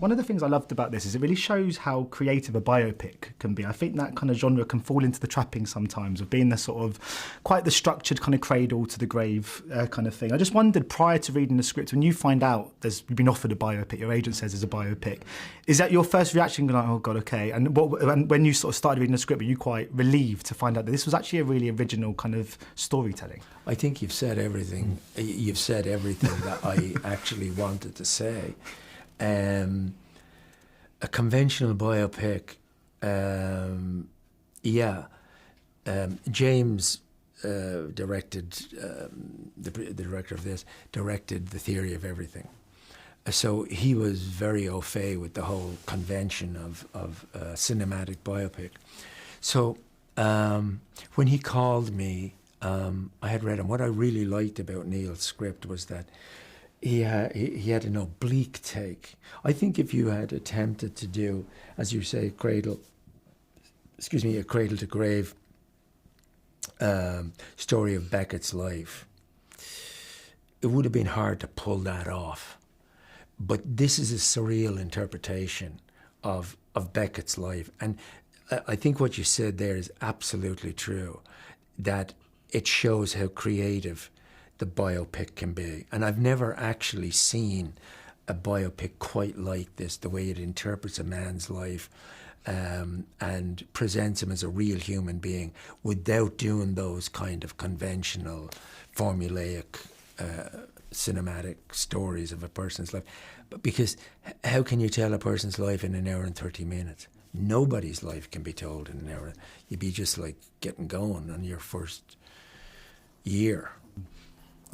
One of the things I loved about this is it really shows how creative a biopic can be. I think that kind of genre can fall into the trappings sometimes of being the sort of quite the structured kind of cradle to the grave kind of thing. I just wondered, prior to reading the script, when you find out you've been offered a biopic, your agent says there's a biopic, is that your first reaction, like, oh God, okay? And when you sort of started reading the script, were you quite relieved to find out that this was actually a really original kind of storytelling? I think you've said everything. You've said everything that I actually wanted to say. A conventional biopic, James directed, the director of this, directed The Theory of Everything. So he was very au fait with the whole convention of cinematic biopic. So when he called me, I had read him. What I really liked about Neil's script was that he had an oblique take. I think if you had attempted to do, as you say, a cradle to grave story of Beckett's life, it would have been hard to pull that off. But this is a surreal interpretation of Beckett's life. And I think what you said there is absolutely true, that it shows how creative the biopic can be. And I've never actually seen a biopic quite like this, the way it interprets a man's life and presents him as a real human being without doing those kind of conventional, formulaic, cinematic stories of a person's life. But because how can you tell a person's life in an hour and 30 minutes? Nobody's life can be told in an hour. You'd be just like getting going on your first year.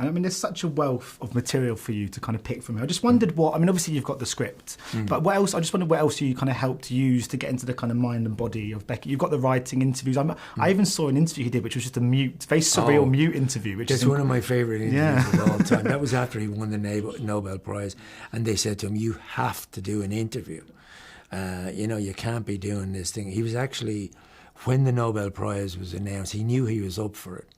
And I mean, there's such a wealth of material for you to kind of pick from. I just wondered obviously you've got the script, but what else? I just wondered what else you kind of helped use to get into the kind of mind and body of Beckett. You've got the writing, interviews. I even saw an interview he did, which was just a very surreal mute interview. Which is one of my favourite interviews of all time. That was after he won the Nobel Prize, and they said to him, "You have to do an interview. You can't be doing this thing." He was actually, when the Nobel Prize was announced, he knew he was up for it.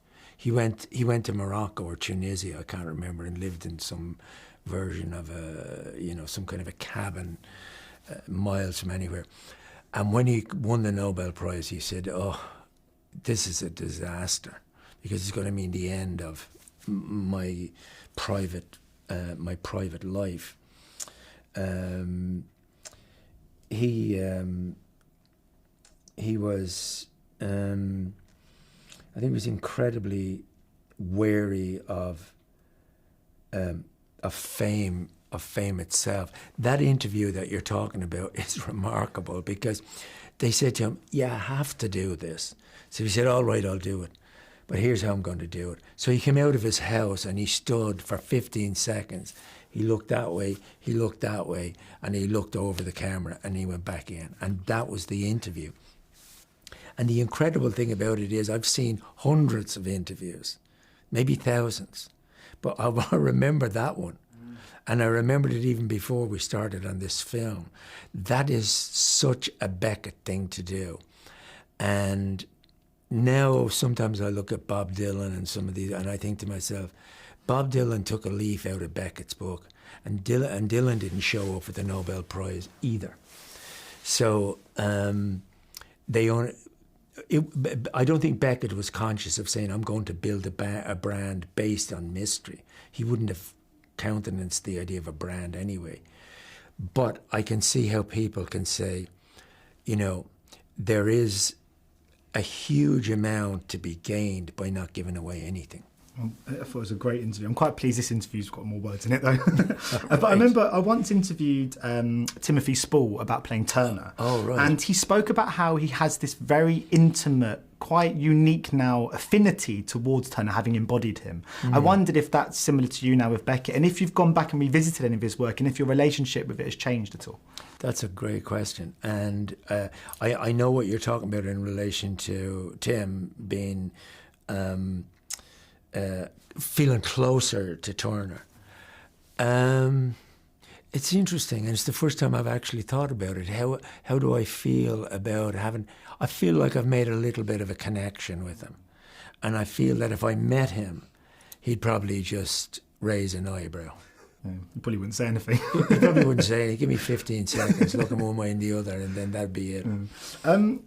He went to Morocco or Tunisia, I can't remember, and lived in some version of some kind of a cabin miles from anywhere. And when he won the Nobel Prize, he said, "Oh, this is a disaster because it's going to mean the end of my private life." He was. I think he was incredibly wary of fame itself. That interview that you're talking about is remarkable because they said to him, "You have to do this." So he said, "All right, I'll do it. But here's how I'm going to do it." So he came out of his house and he stood for 15 seconds. He looked that way, he looked that way, and he looked over the camera and he went back in. And that was the interview. And the incredible thing about it is I've seen hundreds of interviews, maybe thousands, but I remember that one. And I remembered it even before we started on this film. That is such a Beckett thing to do. And now sometimes I look at Bob Dylan and some of these, and I think to myself, Bob Dylan took a leaf out of Beckett's book, and Dylan didn't show up for the Nobel Prize either. So I don't think Beckett was conscious of saying, "I'm going to build a brand based on mystery." He wouldn't have countenanced the idea of a brand anyway. But I can see how people can say, there is a huge amount to be gained by not giving away anything. I thought it was a great interview. I'm quite pleased this interview's got more words in it, though. But I remember I once interviewed Timothy Spall about playing Turner. Oh, right. And he spoke about how he has this very intimate, quite unique now affinity towards Turner, having embodied him. I wondered if that's similar to you now with Beckett, and if you've gone back and revisited any of his work, and if your relationship with it has changed at all. That's a great question. And I know what you're talking about in relation to Tim being... feeling closer to Turner. It's interesting, and it's the first time I've actually thought about it. How do I feel about having... I feel like I've made a little bit of a connection with him. And I feel that if I met him, he'd probably just raise an eyebrow. Yeah, you probably wouldn't say anything. He probably wouldn't say anything. Give me 15 seconds, look him one way and the other, and then that'd be it.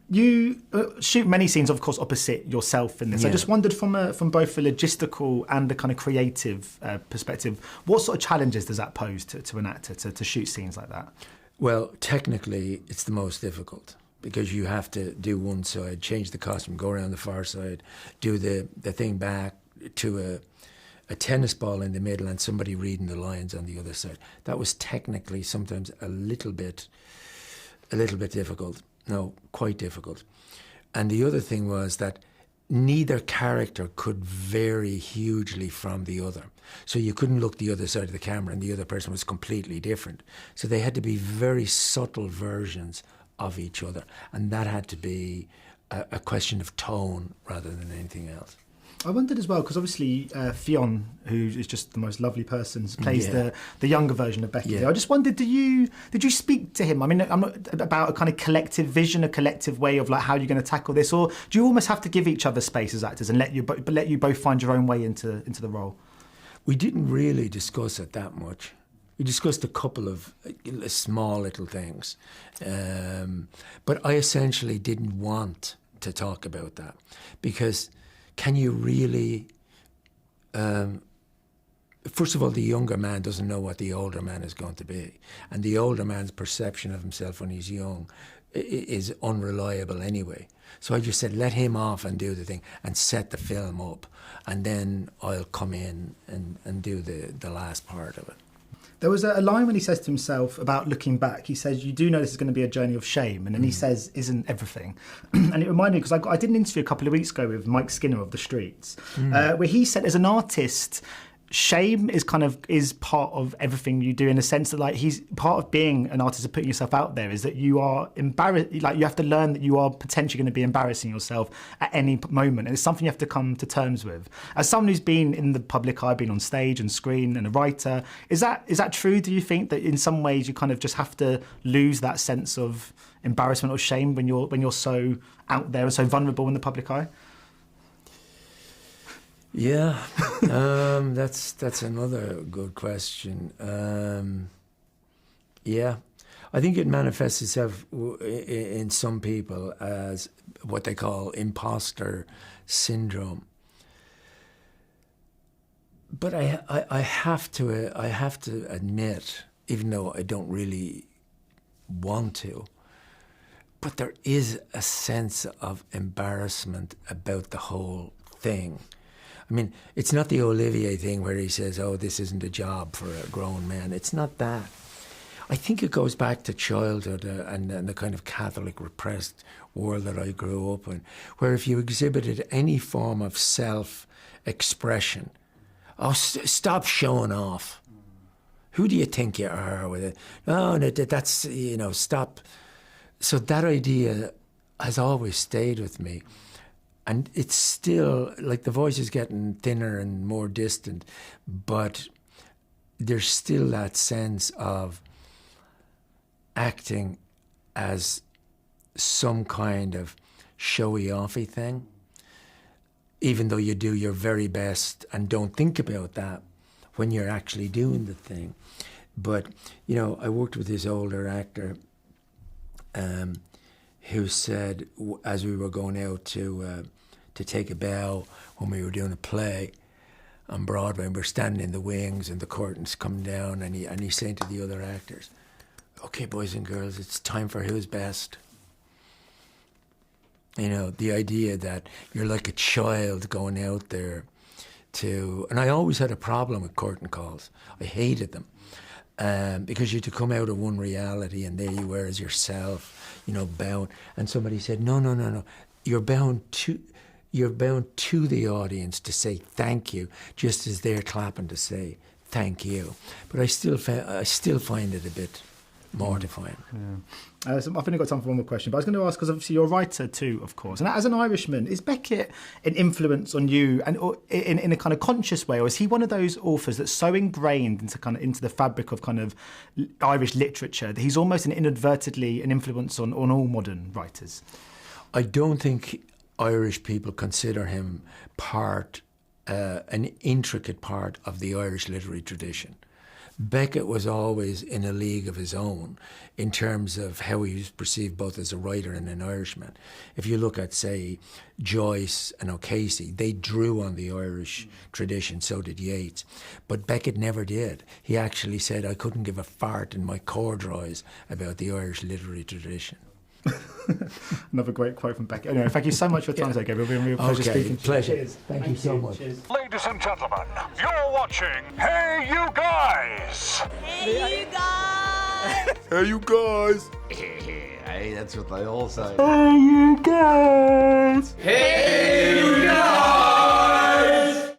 You shoot many scenes, of course, opposite yourself in this. Yeah. I just wondered from both a logistical and a kind of creative perspective, what sort of challenges does that pose to an actor to shoot scenes like that? Well, technically, it's the most difficult because you have to do one side, change the costume, go around the far side, do the thing back to a tennis ball in the middle and somebody reading the lines on the other side. That was technically sometimes a little bit difficult. No, quite difficult. And the other thing was that neither character could vary hugely from the other. So you couldn't look the other side of the camera and the other person was completely different. So they had to be very subtle versions of each other. And that had to be a question of tone rather than anything else. I wondered as well, because obviously Fionn, who is just the most lovely person, plays the younger version of Beckett. Yeah. I just wondered, did you speak to him? I mean, I'm not about a kind of collective vision, a collective way of like how you're going to tackle this, or do you almost have to give each other space as actors and let you both find your own way into the role? We didn't really discuss it that much. We discussed a couple of small little things, but I essentially didn't want to talk about that because. Can you really... first of all, the younger man doesn't know what the older man is going to be. And the older man's perception of himself when he's young is unreliable anyway. So I just said, let him off and do the thing and set the film up. And then I'll come in and do the last part of it. There was a line when he says to himself about looking back. He says, you do know this is going to be a journey of shame. And then he says, isn't everything? And it reminded me, because I did an interview a couple of weeks ago with Mike Skinner of The Streets, where he said, as an artist, shame is part of everything you do, in a sense that like he's part of being an artist, of putting yourself out there, is that you are embarrassed. Like you have to learn that you are potentially going to be embarrassing yourself at any moment, and it's something you have to come to terms with. As someone who's been in the public eye, been on stage and screen, and a writer, is that true? Do you think that in some ways you kind of just have to lose that sense of embarrassment or shame when you're so out there and so vulnerable in the public eye? Yeah, that's another good question. Yeah, I think it manifests itself in some people as what they call imposter syndrome. But I have to admit, even though I don't really want to, but there is a sense of embarrassment about the whole thing. I mean, it's not the Olivier thing where he says, oh, this isn't a job for a grown man. It's not that. I think it goes back to childhood and the kind of Catholic repressed world that I grew up in, where if you exhibited any form of self-expression, stop showing off. Who do you think you are with it? No, that's, stop. So that idea has always stayed with me. And it's still, like, the voice is getting thinner and more distant, but there's still that sense of acting as some kind of showy-offy thing, even though you do your very best and don't think about that when you're actually doing the thing. But, I worked with this older actor who said, as we were going out to take a bow when we were doing a play on Broadway, and we're standing in the wings and the curtains come down, and he's saying to the other actors, okay, boys and girls, it's time for who's best. The idea that you're like a child going out there and I always had a problem with curtain calls. I hated them. Because you had to come out of one reality and there you were as yourself, bound. And somebody said, no. You're bound to the audience to say thank you, just as they're clapping to say thank you. But I still find it a bit mortifying. Yeah. So I've only got time for one more question, but I was going to ask, because obviously you're a writer too, of course. And as an Irishman, is Beckett an influence on you, and or in a kind of conscious way, or is he one of those authors that's so ingrained into the fabric of kind of Irish literature that he's almost inadvertently an influence on all modern writers? I don't think Irish people consider him an intricate part of the Irish literary tradition. Beckett was always in a league of his own in terms of how he was perceived both as a writer and an Irishman. If you look at, say, Joyce and O'Casey, they drew on the Irish tradition, so did Yeats. But Beckett never did. He actually said, I couldn't give a fart in my corduroys about the Irish literary tradition. Another great quote from Beckett. Anyway, thank you so much for your time today, Gabriel. It's been a real pleasure speaking to you. Pleasure. Cheers. Thank you so much. Cheers. Ladies and gentlemen, you're watching Hey You Guys! Hey, you guys! Hey you guys! Hey, that's what they all say. Hey, you guys! Hey you guys!